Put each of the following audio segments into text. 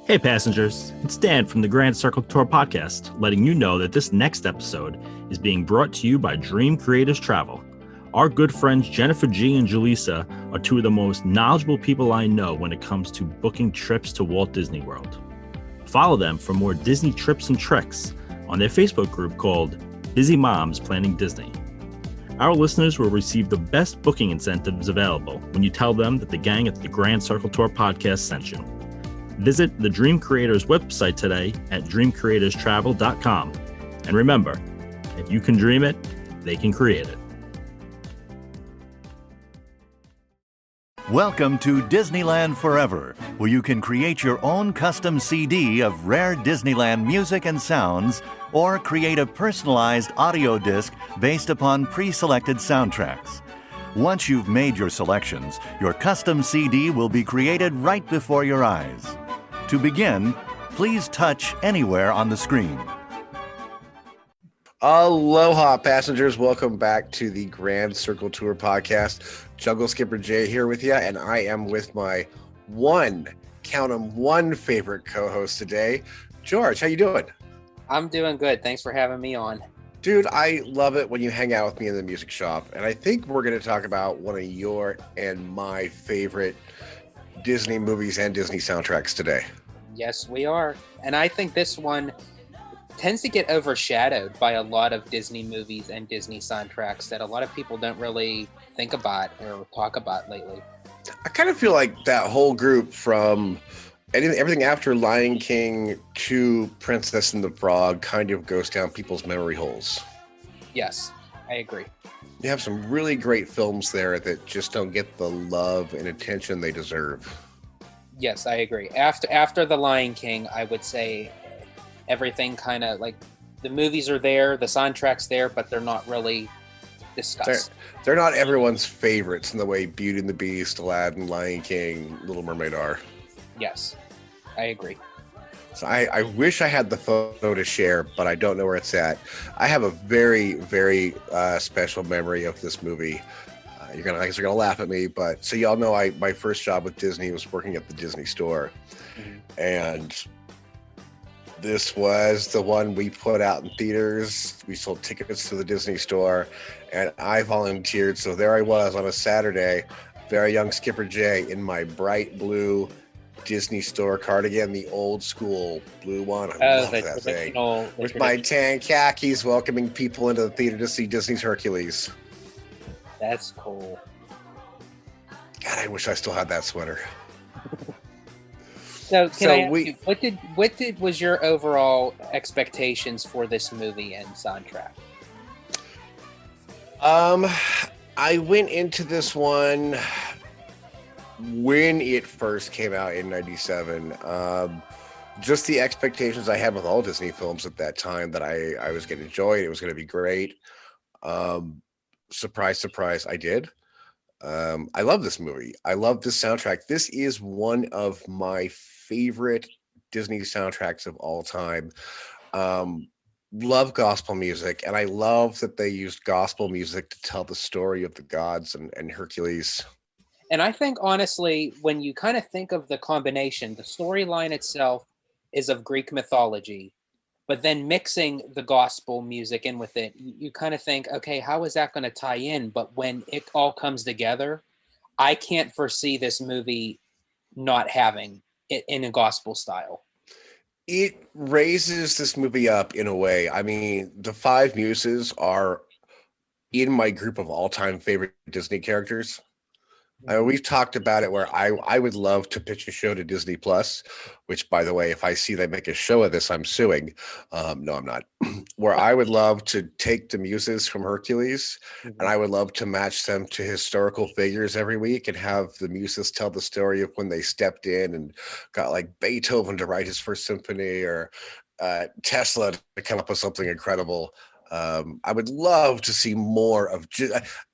Hey passengers, it's Dan from the Grand Circle Tour podcast, letting you know that this next episode is being brought to you by Dream Creators Travel. Our good friends Jennifer G and Julissa are two of the most knowledgeable people I know when it comes to booking trips to Walt Disney World. Follow them for more Disney tricks and tricks on their Facebook group called Busy Moms Planning Disney. Our listeners will receive the best booking incentives available when you tell them that the gang at the Grand Circle Tour podcast sent you. Visit the Dream Creators website today at dreamcreatorstravel.com. And remember, if you can dream it, they can create it. Welcome to Disneyland Forever, where you can create your own custom CD of rare Disneyland music and sounds, or create a personalized audio disc based upon pre-selected soundtracks. Once you've made your selections, your custom CD will be created right before your eyes. To begin, please touch anywhere on the screen. Aloha, passengers. Welcome back to the Grand Circle Tour podcast. Jungle Skipper Jay here with you, and I am with my one favorite co-host today, George. How you doing? I'm doing good. Thanks for having me on. Dude, I love it when you hang out with me in the music shop, and I think we're going to talk about one of your and my favorite Disney movies and Disney soundtracks today. Yes, we are. And I think this one tends to get overshadowed by a lot of Disney movies and Disney soundtracks that a lot of people don't really think about or talk about lately. I kind of feel like that whole group from everything after Lion King to Princess and the Frog kind of goes down people's memory holes. Yes, I agree. You have some really great films there that just don't get the love and attention they deserve. Yes, I agree. After The Lion King, I would say everything kind of like the movies are there, the soundtrack's there, but they're not really discussed. They're not everyone's favorites in the way Beauty and the Beast, Aladdin, Lion King, Little Mermaid are. Yes, I agree. So I wish I had the photo to share, but I don't know where it's at. I have a very, very special memory of this movie. You're gonna laugh at me, but so y'all know my first job with Disney was working at the Disney store, and this was the one we put out in theaters. We sold tickets to the Disney store, and I volunteered. So there I was on a Saturday, very young Skipper Jay in my bright blue Disney store cardigan, the old school blue one. I love that thing. With my tan khakis, welcoming people into the theater to see Disney's Hercules. That's cool. God, I wish I still had that sweater. So can I ask you, what was your overall expectations for this movie and soundtrack? I went into this one when it first came out in '97. Just the expectations I had with all Disney films at that time, that I was going to enjoy it. It was going to be great. Surprise, surprise, I did. I love this movie. I love this soundtrack. This is one of my favorite Disney soundtracks of all time. Love gospel music, and I love that they used gospel music to tell the story of the gods and Hercules. And I think, honestly, when you kind of think of the combination, the storyline itself is of Greek mythology, but then mixing the gospel music in with it, you kind of think, okay, how is that going to tie in? But when it all comes together, I can't foresee this movie not having it in a gospel style. It raises this movie up in a way. I mean, the Five Muses are in my group of all-time favorite Disney characters. We've talked about it where I would love to pitch a show to Disney Plus, which, by the way, if I see they make a show of this, I'm suing. No, I'm not. Where I would love to take the muses from Hercules, and I would love to match them to historical figures every week and have the muses tell the story of when they stepped in and got like Beethoven to write his first symphony, or Tesla to come up with something incredible. I would love to see more of.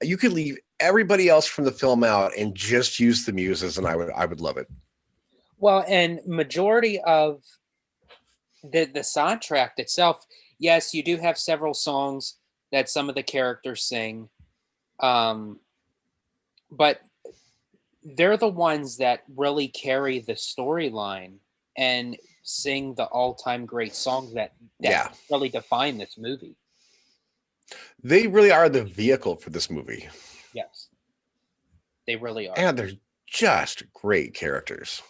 You could leave everybody else from the film out and just use the muses, and I would love it. Well, and majority of the soundtrack itself, yes, you do have several songs that some of the characters sing, but they're the ones that really carry the storyline and sing the all-time great songs that Yeah. really define this movie. They really are the vehicle for this movie. Yes, they really are. And they're just great characters.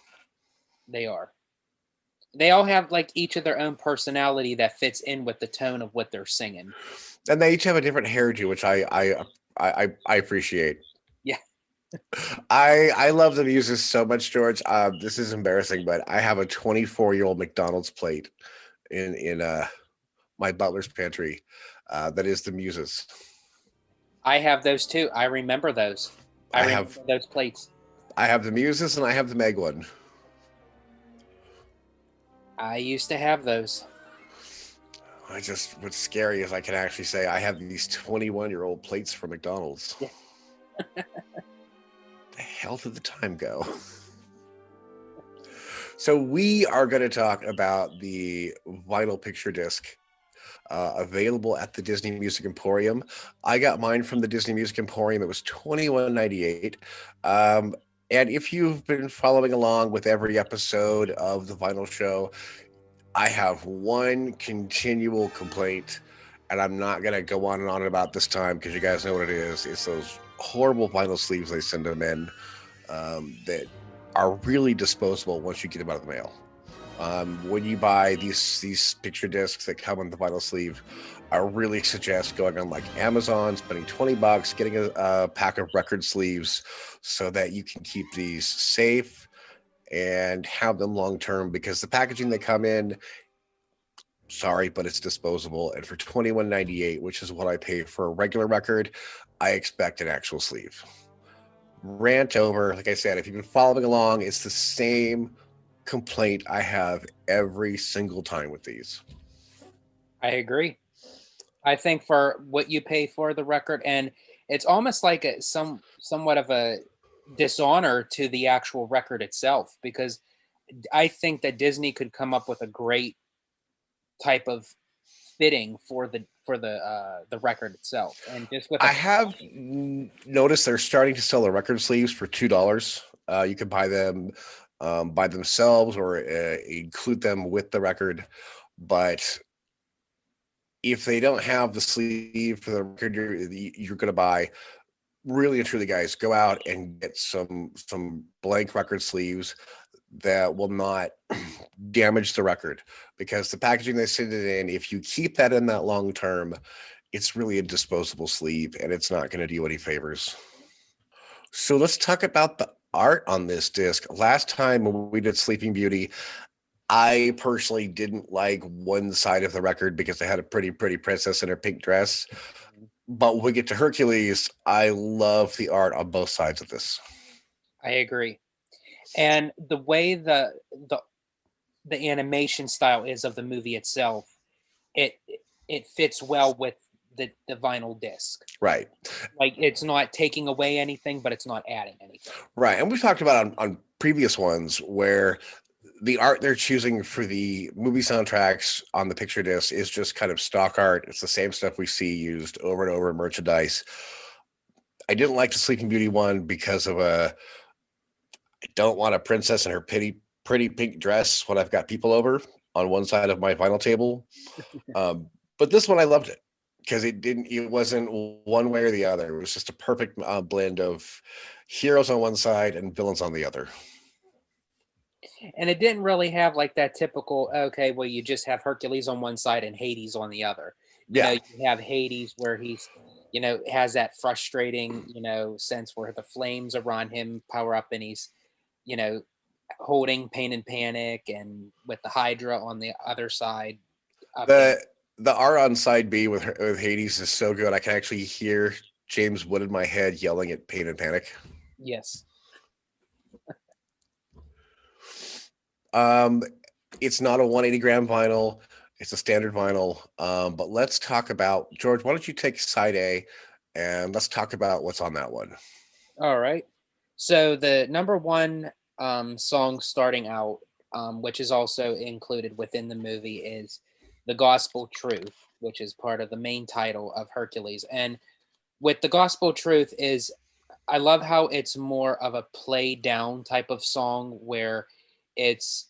They are. They all have like each of their own personality that fits in with the tone of what they're singing. And they each have a different hairdo, which I appreciate. Yeah. I love the music so much, George. This is embarrassing, but I have a 24-year-old McDonald's plate in my butler's pantry that is the Muses. I have those too. I remember those. I remember those plates. I have the Muses and I have the Meg one. I used to have those. What's scary is I can actually say I have these 21-year-old plates from McDonald's. Yeah. The hell did the time go? So we are going to talk about the vinyl picture disc available at the Disney Music Emporium. I got mine from the Disney Music Emporium. It was $21.98. And if you've been following along with every episode of the Vinyl Show, I have one continual complaint, and I'm not going to go on and on about this time because you guys know what it is. It's those horrible vinyl sleeves they send them in that are really disposable once you get them out of the mail. When you buy these picture discs that come in the vinyl sleeve, I really suggest going on like Amazon, spending $20, getting a pack of record sleeves so that you can keep these safe and have them long term, because the packaging they come in, sorry, but it's disposable. And for $21.98, which is what I pay for a regular record, I expect an actual sleeve. Rant over. Like I said, if you've been following along, it's the same complaint I have every single time with these. I agree. I think for what you pay for the record, and it's almost like somewhat of a dishonor to the actual record itself, because I think that Disney could come up with a great type of fitting for the record itself. And just with I have noticed they're starting to sell the record sleeves for $2. You can buy them by themselves or include them with the record. But if they don't have the sleeve for the record you're going to buy, really and truly, guys, go out and get some blank record sleeves that will not damage the record, because the packaging they send it in, if you keep that in that long term, it's really a disposable sleeve and it's not going to do you any favors. So let's talk about the art on this disc. Last time when we did Sleeping Beauty, I personally didn't like one side of the record because they had a pretty princess in her pink dress. But when we get to Hercules, I love the art on both sides of this. I agree. And the way the animation style is of the movie itself, it fits well with the vinyl disc. Right. Like, it's not taking away anything, but it's not adding anything. Right. And we've talked about on previous ones where the art they're choosing for the movie soundtracks on the picture disc is just kind of stock art. It's the same stuff we see used over and over in merchandise. I didn't like the Sleeping Beauty one because of I don't want a princess in her pretty pink dress when I've got people over on one side of my vinyl table. But this one, I loved it because it wasn't one way or the other. It was just a perfect blend of heroes on one side and villains on the other. And it didn't really have like that typical, okay, well, you just have Hercules on one side and Hades on the other. Yeah. You have Hades where he's, has that frustrating, sense where the flames around him power up and he's, holding Pain and Panic, and with the Hydra on the other side. The art on side B with Hades is so good. I can actually hear James Wood in my head yelling at Pain and Panic. Yes. It's not a 180 gram vinyl. It's a standard vinyl. But let's talk about, George, why don't you take side A and let's talk about what's on that one. All right. So the number one song starting out, which is also included within the movie, is The Gospel Truth, which is part of the main title of Hercules. And with The Gospel Truth is, I love how it's more of a play down type of song where it's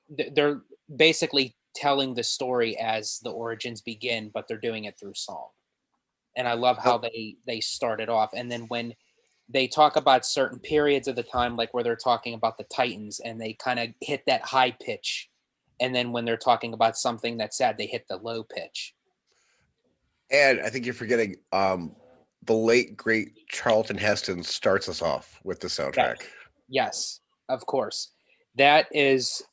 they're basically telling the story as the origins begin, but they're doing it through song. And I love how they started off. And then when they talk about certain periods of the time, like where they're talking about the Titans, and they kind of hit that high pitch. And then when they're talking about something that's sad, they hit the low pitch. And I think you're forgetting the late, great Charlton Heston starts us off with the soundtrack. Yes, of course. That is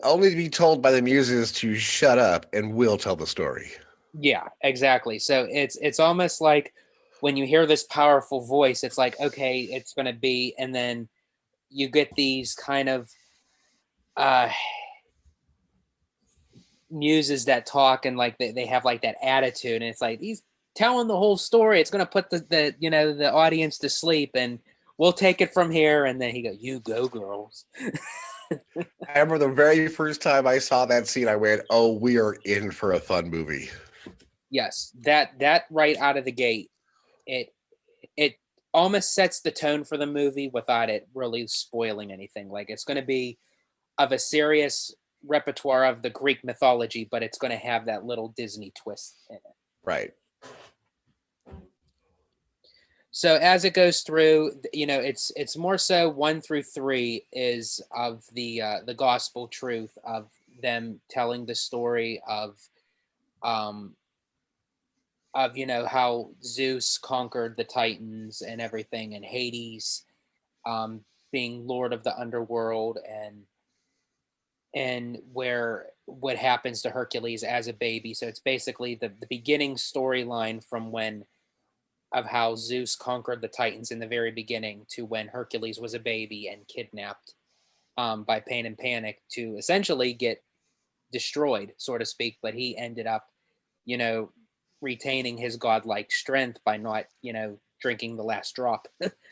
only to be told by the muses to shut up and we'll tell the story. Yeah, exactly. So it's almost like when you hear this powerful voice, it's like, okay, it's going to be, and then you get these kind of muses that talk, and like they have like that attitude, and it's like he's telling the whole story. It's going to put the the audience to sleep, and we'll take it from here. And then he goes, "You go, girls." I remember the very first time I saw that scene, I went, "Oh, we are in for a fun movie." Yes, that right out of the gate, it almost sets the tone for the movie without it really spoiling anything. Like, it's going to be of a serious repertoire of the Greek mythology, but it's going to have that little Disney twist in it. Right. So as it goes through, it's more so 1 through 3 is of the gospel truth of them telling the story of how Zeus conquered the Titans and everything, and Hades being lord of the underworld, and what happens to Hercules as a baby. So it's basically the beginning storyline from of how Zeus conquered the Titans in the very beginning to when Hercules was a baby and kidnapped by Pain and Panic to essentially get destroyed, so to speak. But he ended up, retaining his godlike strength by not, drinking the last drop.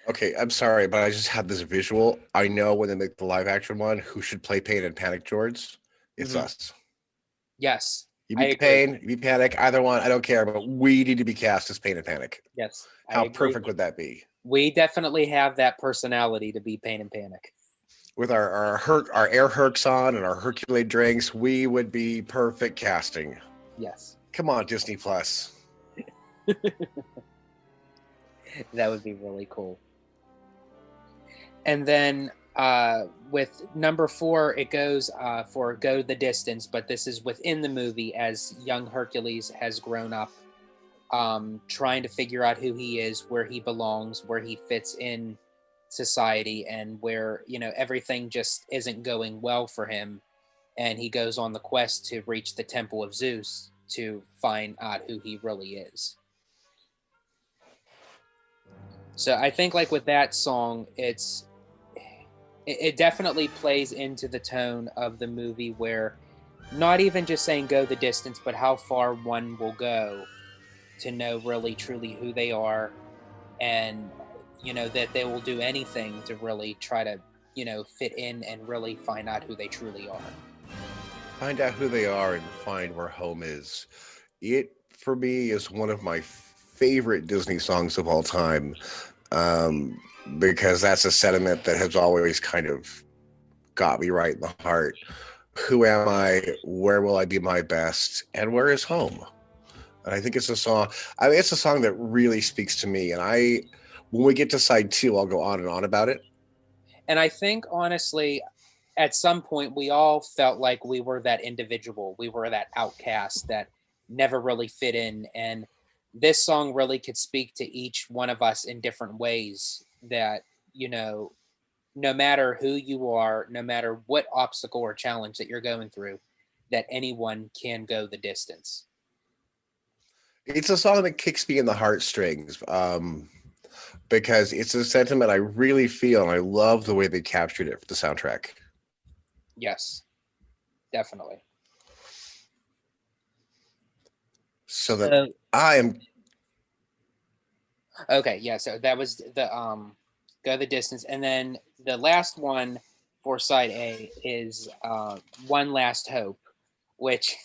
Okay, I'm sorry, but I just had this visual. I know when they make the live action one, who should play Pain and Panic, George? It's us. Yes. You be Pain, you be Panic, either one, I don't care, but we need to be cast as Pain and Panic. Yes. How perfect would that be? We definitely have that personality to be Pain and Panic. With our air Hercs on and our Hercules drinks, we would be perfect casting. Yes. Come on, Disney Plus. That would be really cool. And then with number 4, it goes for Go the Distance, but this is within the movie as young Hercules has grown up, trying to figure out who he is, where he belongs, where he fits in society, and where, everything just isn't going well for him. And he goes on the quest to reach the Temple of Zeus to find out who he really is. So I think like with that song, it definitely plays into the tone of the movie, where not even just saying go the distance, but how far one will go to know really truly who they are, and that they will do anything to really try to fit in and really find out who they truly are. Find out who they are and find where home is. It, for me, is one of my favorite Disney songs of all time, because that's a sentiment that has always kind of got me right in the heart. Who am I? Where will I be my best? And where is home? And I think it's a song. I mean, it's a song that really speaks to me. And when we get to side 2, I'll go on and on about it. And I think, honestly, at some point, we all felt like we were that individual. We were that outcast that never really fit in. And this song really could speak to each one of us in different ways, that, no matter who you are, no matter what obstacle or challenge that you're going through, that anyone can go the distance. It's a song that kicks me in the heartstrings, because it's a sentiment I really feel, and I love the way they captured it for the soundtrack. Yes, definitely. So that I am. Okay, yeah. So that was the Go the Distance, and then the last one for side A is One Last Hope, which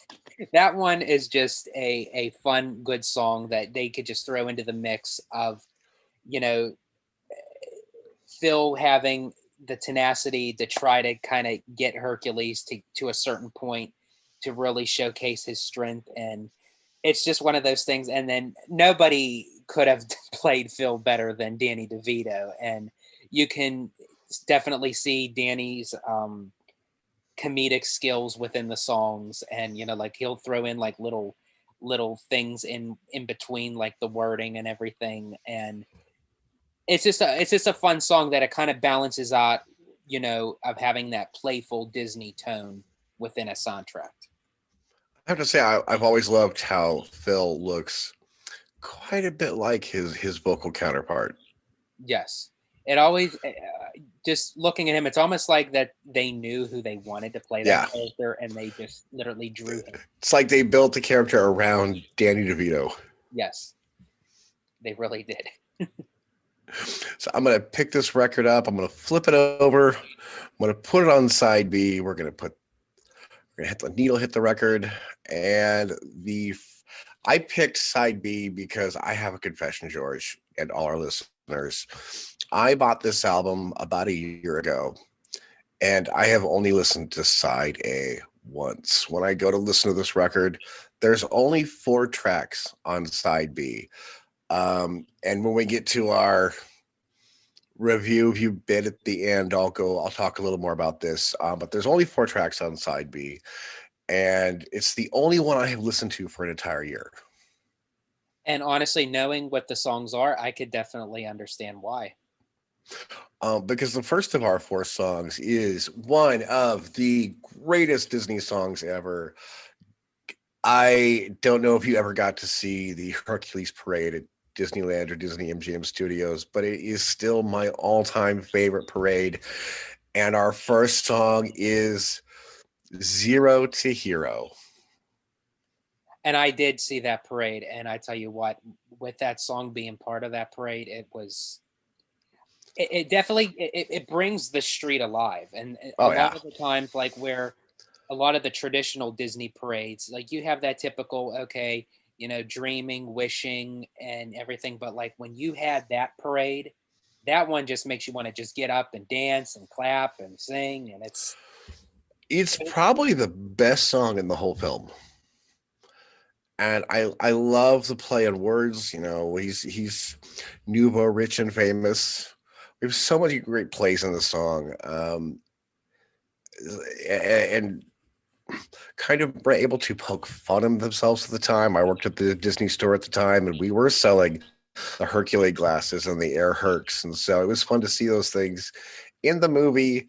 that one is just a fun, good song that they could just throw into the mix of, Phil having the tenacity to try to kind of get Hercules to a certain point to really showcase his strength. And it's just one of those things. And then nobody could have played Phil better than Danny DeVito. And you can definitely see Danny's comedic skills within the songs. And, you know, like he'll throw in like little things in between like the wording and everything. And it's just a fun song that it kind of balances out, you know, of having that playful Disney tone within a soundtrack. I have to say, I've always loved how Phil looks quite a bit like his vocal counterpart. Yes. It always, just looking at him, it's almost like that they knew who they wanted to play that character, and they just literally drew him. It's like they built the character around Danny DeVito. Yes. They really did. So I'm going to pick this record up. I'm going to flip it over. I'm going to put it on side B. We're going to hit the needle, hit the record. And I picked side B because I have a confession, George, and all our listeners. I bought this album about a year ago, and I have only listened to side A once. When I go to listen to this record, there's only 4 tracks on side B. And when we get to our review bit at the end, I'll talk a little more about this. But there's only 4 tracks on side B, and it's the only one I have listened to for an entire year. And honestly, knowing what the songs are, I could definitely understand why. Because the first of our 4 songs is one of the greatest Disney songs ever. I don't know if you ever got to see the Hercules parade at Disneyland or Disney MGM Studios, but it is still my all-time favorite parade. And our first song is Zero to Hero. And I did see that parade, and I tell you what, with that song being part of that parade, it definitely it brings the street alive. And a lot of the times, like where a lot of the traditional Disney parades, like you have that typical, okay, you know, dreaming, wishing, and everything. But like when you had that parade, that one just makes you want to just get up and dance and clap and sing. And it's probably the best song in the whole film. And I love the play on words. You know, he's nouveau, rich and famous. There's so many great plays in the song. And kind of were able to poke fun of themselves at the time. I worked at the Disney store at the time, and we were selling the Hercules glasses and the Air Hercs. And so it was fun to see those things in the movie,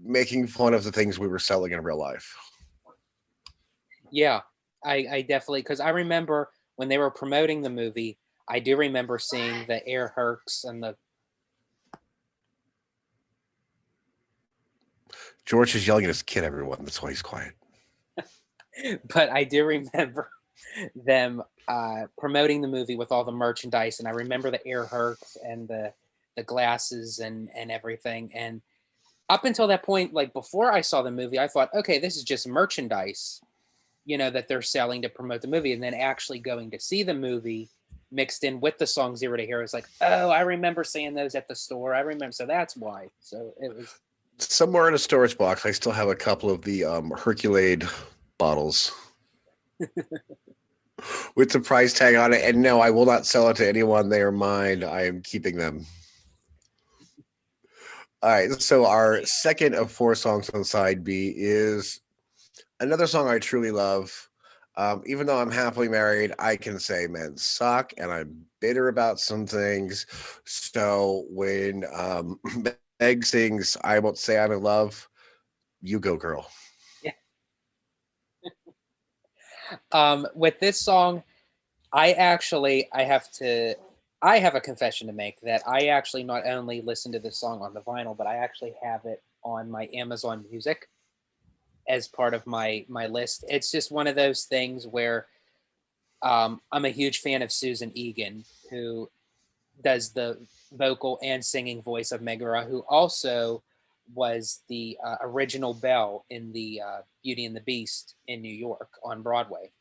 making fun of the things we were selling in real life. Yeah, I definitely, because I remember when they were promoting the movie, I do remember seeing the Air Hercs and the... George is yelling at his kid, everyone. That's why he's quiet. But I do remember them promoting the movie with all the merchandise, and I remember the Air Hercs and the glasses and everything. And up until that point, like before I saw the movie, I thought, okay, this is just merchandise, you know, that they're selling to promote the movie. And then actually going to see the movie mixed in with the song Zero to Hero is like, oh, I remember seeing those at the store. I remember, so that's why. So it was somewhere in a storage box. I still have a couple of the Hercules bottles with the price tag on it. And no, I will not sell it to anyone. They are mine. I am keeping them. All right. So our second of 4 songs on side B is another song I truly love. Even though I'm happily married, I can say men suck, and I'm bitter about some things. So when Meg sings "I Won't Say I'm in Love," you go, girl. With this song, I have a confession to make that I actually not only listen to this song on the vinyl, but I actually have it on my Amazon Music as part of my list. It's just one of those things where I'm a huge fan of Susan Egan, who does the vocal and singing voice of Megara, who also was the original Belle in the Beauty and the Beast in New York on Broadway.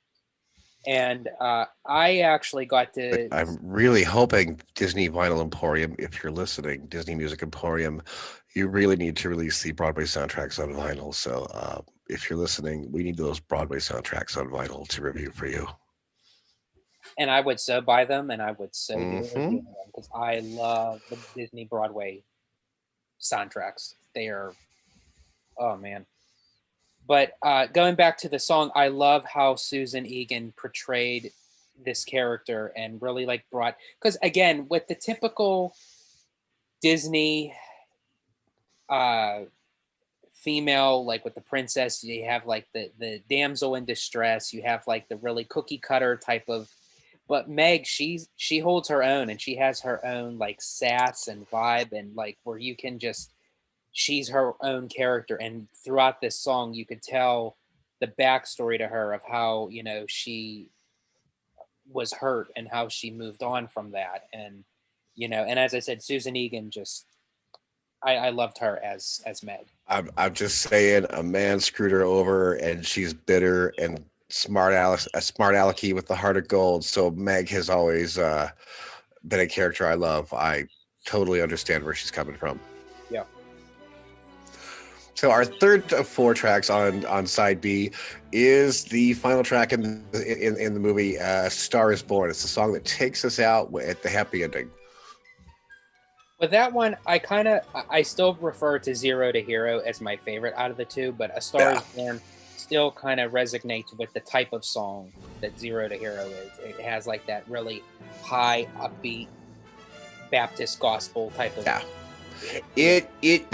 And I actually got to... I'm really hoping Disney Vinyl Emporium, if you're listening, Disney Music Emporium, You really need to release the Broadway soundtracks on vinyl. So if you're listening, we need those Broadway soundtracks on vinyl to review for you. And I would so buy them, and I would so do a review Mhm. of them because I love the Disney Broadway soundtracks. They are, oh man. But going back to the song, I love how Susan Egan portrayed this character and really like brought, because again, with the typical Disney uh female, like with the princess, you have like the damsel in distress, you have like the really cookie cutter type of, but Meg, she holds her own, and she has her own like sass and vibe, and like where you can just, she's her own character. And throughout this song you could tell the backstory to her of how, you know, she was hurt and how she moved on from that. And you know, and as I said, Susan Egan just, I loved her as Meg. I'm just saying, a man screwed her over, and she's bitter and smart alecky with the heart of gold. So Meg has always been a character I love. I totally understand where she's coming from. Yeah. So our third of four tracks on side B is the final track in the movie Star is Born. It's the song that takes us out at the happy ending. With that one, I still refer to Zero to Hero as my favorite out of the two, but A Star is Born still kind of resonates with the type of song that Zero to Hero is. It has like that really high, upbeat Baptist gospel type of. Yeah. It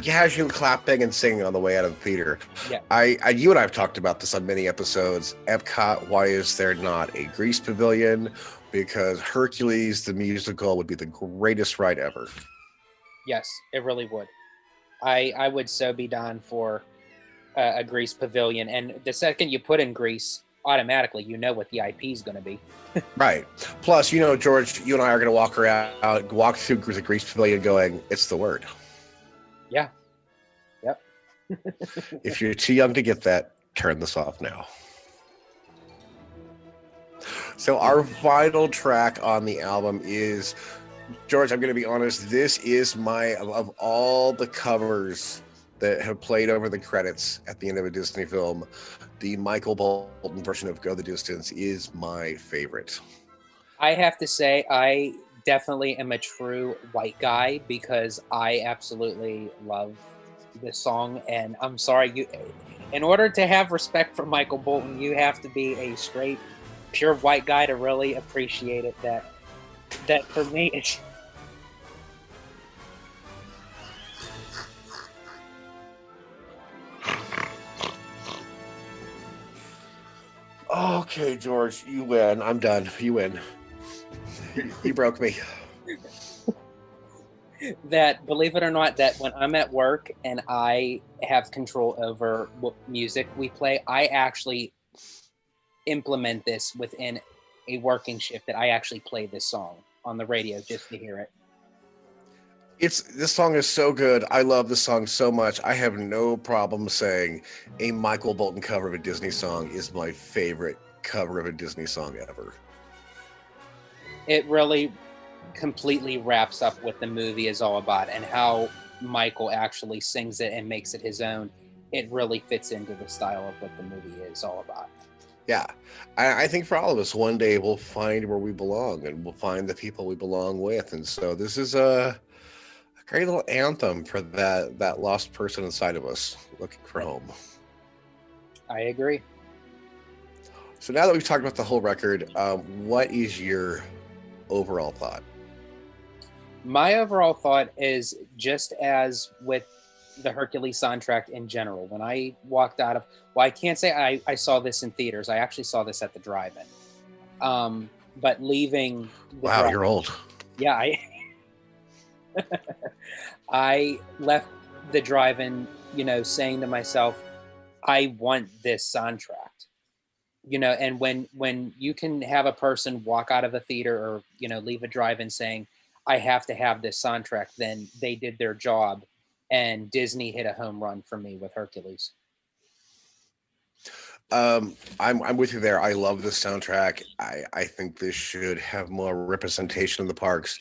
has you clapping and singing on the way out of the theater. Yeah. You and I have talked about this on many episodes. Epcot, why is there not a Grease Pavilion? Because Hercules the musical would be the greatest ride ever. Yes, it really would. I would so be down for a Grease Pavilion. And the second you put in Grease, automatically you know what the IP is going to be. Right. Plus, you know, George, you and I are going to walk through the Grease Pavilion going, it's the word. Yeah. Yep. If you're too young to get that, turn this off now. So our final track on the album is, George, I'm going to be honest, this is of all the covers that have played over the credits at the end of a Disney film, the Michael Bolton version of Go the Distance is my favorite. I have to say, I definitely am a true white guy because I absolutely love this song. And I'm sorry, in order to have respect for Michael Bolton, you have to be a straight, pure white guy to really appreciate it. That for me, it's... Okay, George, you win. I'm done. You win. You broke me. That, believe it or not, that when I'm at work and I have control over what music we play, I actually implement this within a working shift, that I actually play this song on the radio just to hear it. This song is so good. I love this song so much. I have no problem saying a Michael Bolton cover of a Disney song is my favorite cover of a Disney song ever. It really completely wraps up what the movie is all about and how Michael actually sings it and makes it his own. It really fits into the style of what the movie is all about. Yeah, I think for all of us, one day we'll find where we belong, and we'll find the people we belong with. And so this is a great little anthem for that lost person inside of us looking for home. I agree. So now that we've talked about the whole record, what is your overall thought? My overall thought is just as with the Hercules soundtrack in general. When I walked out of, well, I can't say I saw this in theaters. I actually saw this at the drive-in. But leaving... Wow, you're old. Yeah, I left the drive-in, saying to myself, I want this soundtrack. And when you can have a person walk out of a theater or, leave a drive-in saying, I have to have this soundtrack, then they did their job. And Disney hit a home run for me with Hercules. I'm with you there. I love this soundtrack. I think this should have more representation in the parks.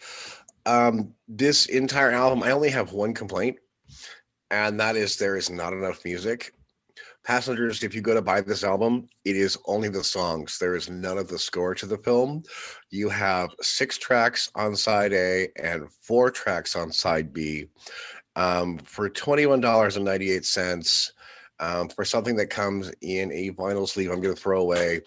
This entire album, I only have one complaint, and that is There Is Not Enough Music. Passengers, if you go to buy this album, it is only the songs. There is none of the score to the film. You have 6 tracks on side A and 4 tracks on side B. For $21.98, for something that comes in a vinyl sleeve, I'm going to throw away.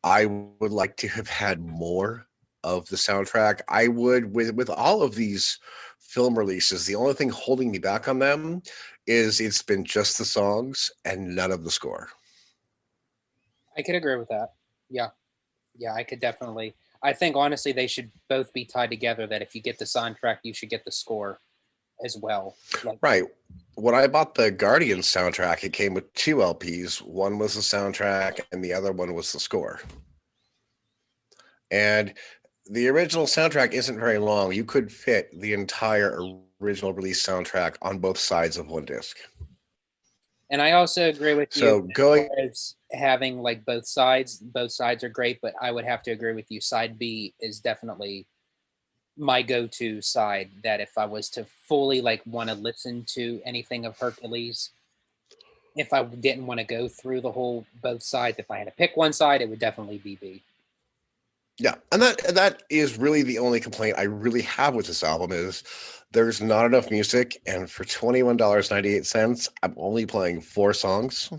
I would like to have had more of the soundtrack. I would, with all of these film releases, the only thing holding me back on them is it's been just the songs and none of the score. I could agree with that. Yeah. Yeah, I could definitely. I think honestly they should both be tied together, that if you get the soundtrack, you should get the score as well. Like, Right. When I bought the Guardians soundtrack, it came with 2 LPs. One was the soundtrack and the other one was the score. And the original soundtrack isn't very long. You could fit the entire original release soundtrack on both sides of one disc. and I also agree with So you going as having like both sides. Both sides are great, but I would have to agree with you. Side B is definitely my go-to side, that if I was to fully like want to listen to anything of Hercules, if I didn't want to go through the whole both sides, if I had to pick one side, it would definitely be B. Yeah, and that is really the only complaint I really have with this album is there's not enough music, and for $21.98, I'm only playing 4 songs.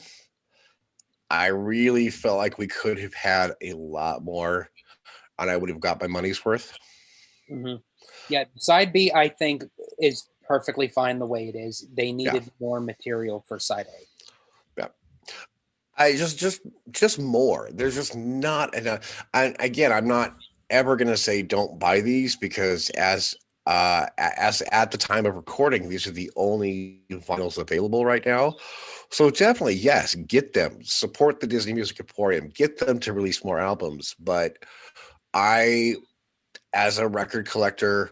I really felt like we could have had a lot more, and I would have got my money's worth. Mm-hmm. Yeah, side B I think is perfectly fine the way it is. They needed more material for side A. Yeah, I just more. There's just not enough. And again, I'm not ever going to say don't buy these, because as at the time of recording, these are the only vinyls available right now. So definitely, yes, get them. Support the Disney Music Emporium. Get them to release more albums. But I, as a record collector,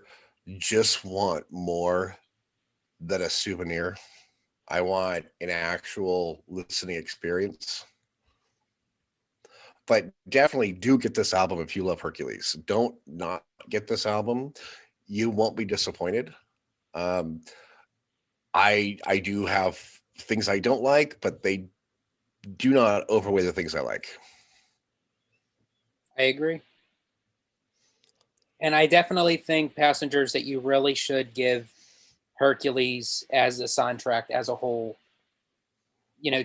just want more than a souvenir. I want an actual listening experience. But definitely do get this album if you love Hercules. Don't not get this album. You won't be disappointed. Um, I do have things I don't like, but they do not overweigh the things I like. I agree. And I definitely think, passengers, that you really should give Hercules as a soundtrack as a whole,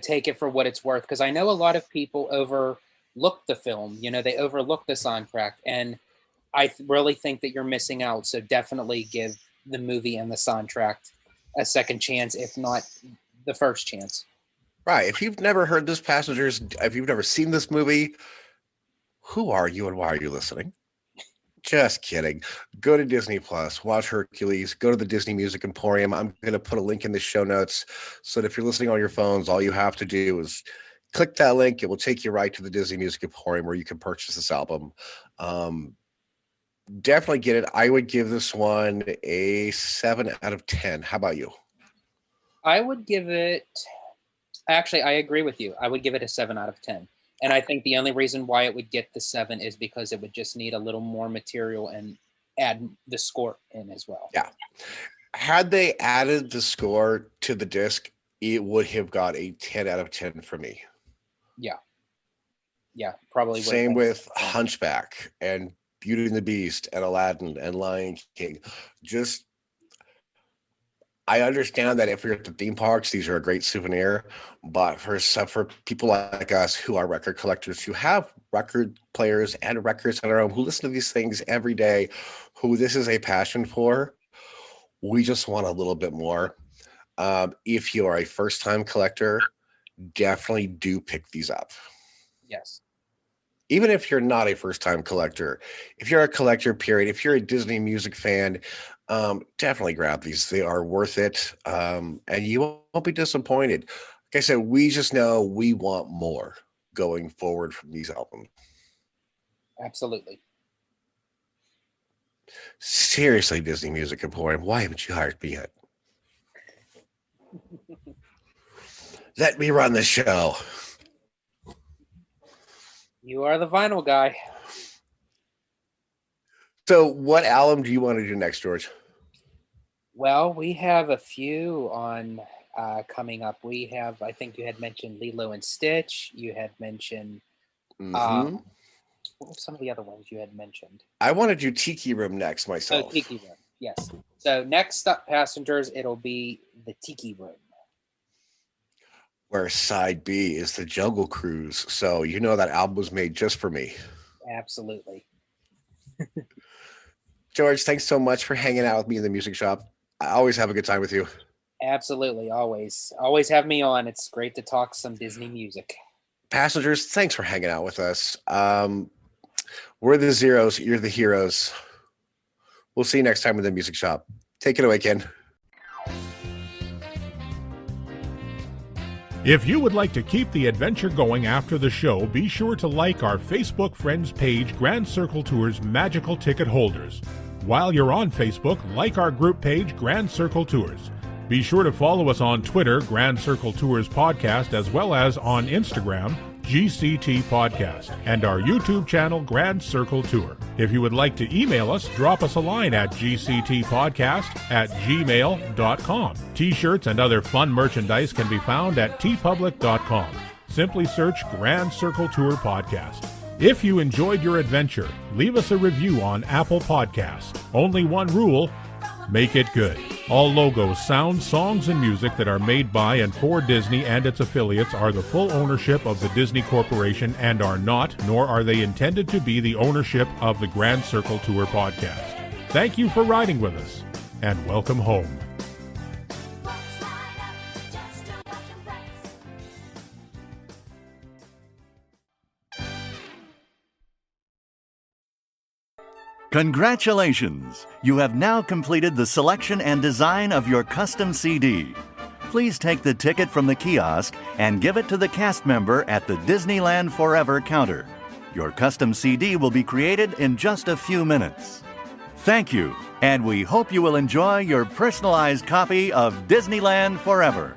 take it for what it's worth. Because I know a lot of people overlook the film, they overlook the soundtrack. And I really think that you're missing out. So definitely give the movie and the soundtrack a second chance, if not the first chance. Right. If you've never heard this, Passengers, if you've never seen this movie, who are you and why are you listening? Just kidding. Go to Disney Plus, watch Hercules, go to the Disney Music Emporium. I'm going to put a link in the show notes so that if you're listening on your phones, all you have to do is click that link. It will take you right to the Disney Music Emporium where you can purchase this album. Definitely get it. I would give this one a 7 out of 10. How about you? I would give it, actually, I agree with you. I would give it a 7 out of 10. And I think the only reason why it would get the 7 is because it would just need a little more material and add the score in as well. Yeah. Had they added the score to the disc, it would have got a 10 out of 10 for me. Yeah. Yeah, probably. Same with Hunchback and Beauty and the Beast and Aladdin and Lion King. Just, I understand that if you're at the theme parks, these are a great souvenir. But for people like us who are record collectors, who have record players and records on our own, who listen to these things every day, who this is a passion for, we just want a little bit more. If you are a first-time collector, definitely do pick these up. Yes. Even if you're not a first-time collector, if you're a collector, period, if you're a Disney music fan, definitely grab these. They are worth it, and you won't be disappointed. Like I said, we just know we want more going forward from these albums. Absolutely. Seriously, Disney Music Emporium, why haven't you hired me yet? Let me run the show. You are the vinyl guy. So what album do you want to do next, George? Well, we have a few on coming up. We have, I think you had mentioned Lilo and Stitch. You had mentioned, Mhm. what were some of the other ones you had mentioned? I want to do Tiki Room next myself. Oh, Tiki Room, yes. So next up, passengers, it'll be the Tiki Room. Where side B is the Jungle Cruise. So you know that album was made just for me. Absolutely. George, thanks so much for hanging out with me in the music shop. I always have a good time with you. Absolutely, always. Always have me on. It's great to talk some Disney music. Passengers, thanks for hanging out with us. We're the Zeros, you're the heroes. We'll see you next time in the music shop. Take it away, Ken. If you would like to keep the adventure going after the show, be sure to like our Facebook Friends page, Grand Circle Tours Magical Ticket Holders. While you're on Facebook, like our group page, Grand Circle Tours. Be sure to follow us on Twitter, Grand Circle Tours Podcast, as well as on Instagram, GCT Podcast, and our YouTube channel, Grand Circle Tour. If you would like to email us, drop us a line at gctpodcast@gmail.com. T-shirts and other fun merchandise can be found at tpublic.com. Simply search Grand Circle Tour Podcast. If you enjoyed your adventure, leave us a review on Apple Podcasts. Only one rule: make it good. All logos, sounds, songs, and music that are made by and for Disney and its affiliates are the full ownership of the Disney Corporation and are not, nor are they intended to be, the ownership of the Grand Circle Tour Podcast. Thank you for riding with us, and welcome home. Congratulations! You have now completed the selection and design of your custom CD. Please take the ticket from the kiosk and give it to the cast member at the Disneyland Forever counter. Your custom CD will be created in just a few minutes. Thank you, and we hope you will enjoy your personalized copy of Disneyland Forever.